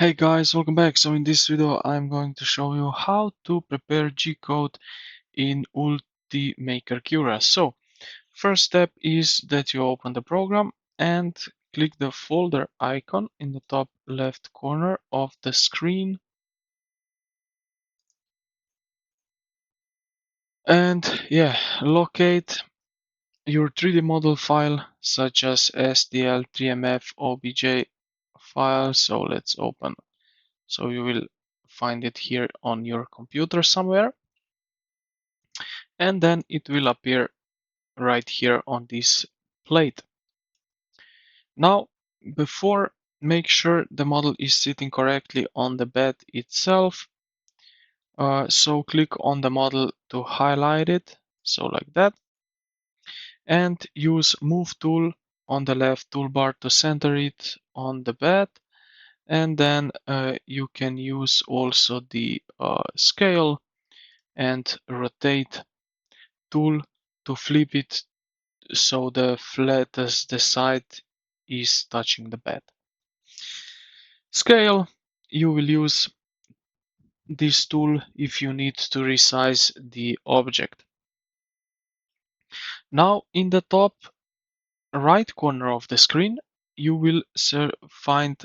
Hey guys, welcome back. So in this video, I'm going to show you how to prepare G-code in Ultimaker Cura. So first step is that you open the program and click the folder icon in the top left corner of the screen. And locate your 3D model file such as STL, 3MF, OBJ file. So let's open. So you will find it here on your computer somewhere. And then it will appear right here on this plate. Now, before, make sure the model is sitting correctly on the bed itself. So click on the model to highlight it, so like that, and use Move tool on the left toolbar to center it on the bed. And then you can use also the scale and rotate tool to flip it so the flattest the side is touching the bed. Scale, you will use this tool if you need to resize the object. Now in the top right corner of the screen, you will find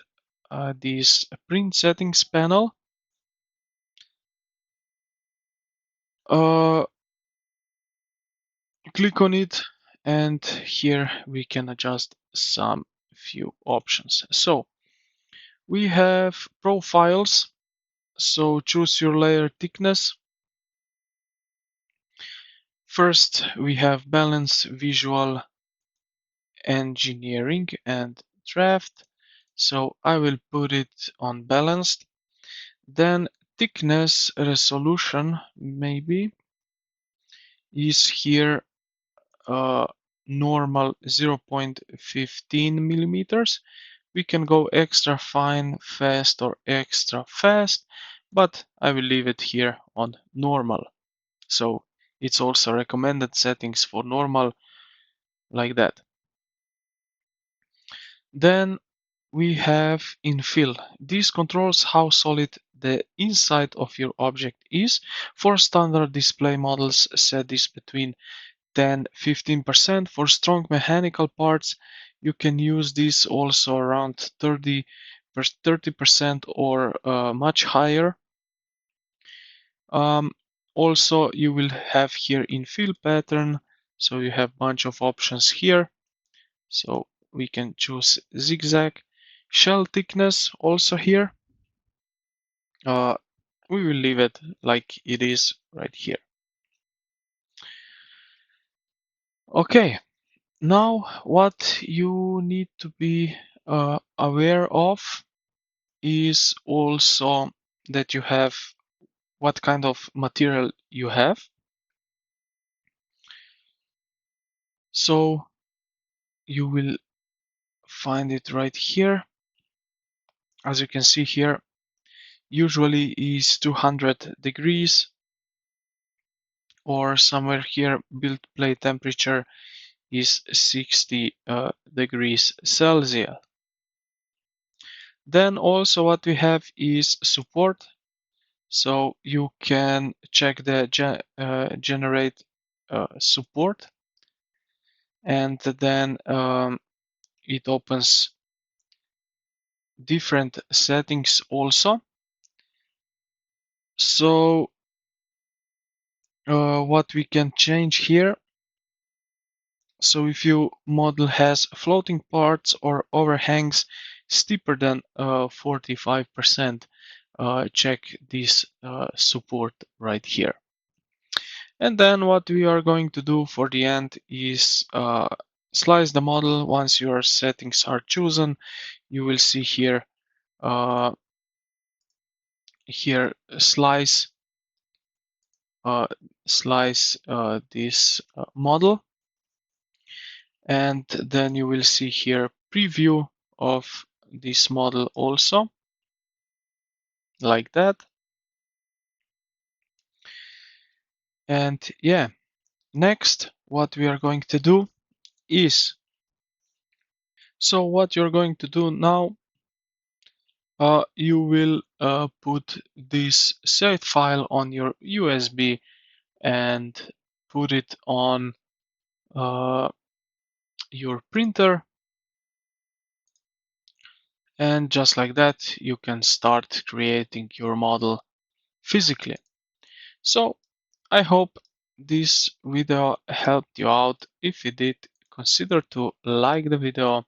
this print settings panel. Uh, Click on it, and here we can adjust some few options. So we have profiles. So choose your layer thickness. First, we have balance, visual, engineering, and draft. So I will put it on balanced. Then thickness resolution maybe is here normal 0.15 millimeters. We can go extra fine, fast, or extra fast, but I will leave it here on normal. So it's also recommended settings for normal, like that. Then we have infill. This controls how solid the inside of your object is. For standard display models, set this between 10-15%. For strong mechanical parts, you can use this also around 30% or much higher. Also, you will have here infill pattern, so you have bunch of options here. So we can choose zigzag. Shell thickness also here. We will leave it like it is right here. Okay, now what you need to be aware of is also that you have what kind of material you have. So you will find it right here. As you can see here, usually is 200 degrees, or somewhere here build plate temperature is 60 degrees Celsius. Then also what we have is support. So you can check the generate support, and then it opens different settings also. So what we can change here. So if your model has floating parts or overhangs steeper than 45%, check this support right here. And then what we are going to do for the end is slice the model. Once your settings are chosen, you will see here slice this model, and then you will see here preview of this model also, like that. And yeah, next what we are going to do is, so what you're going to do now You will put this saved file on your USB and put it on uh, your printer, and just like that you can start creating your model physically. So I hope this video helped you out. If it did, consider to like the video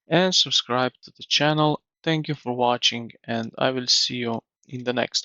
and subscribe to the channel. Thank you for watching, and I will see you in the next one.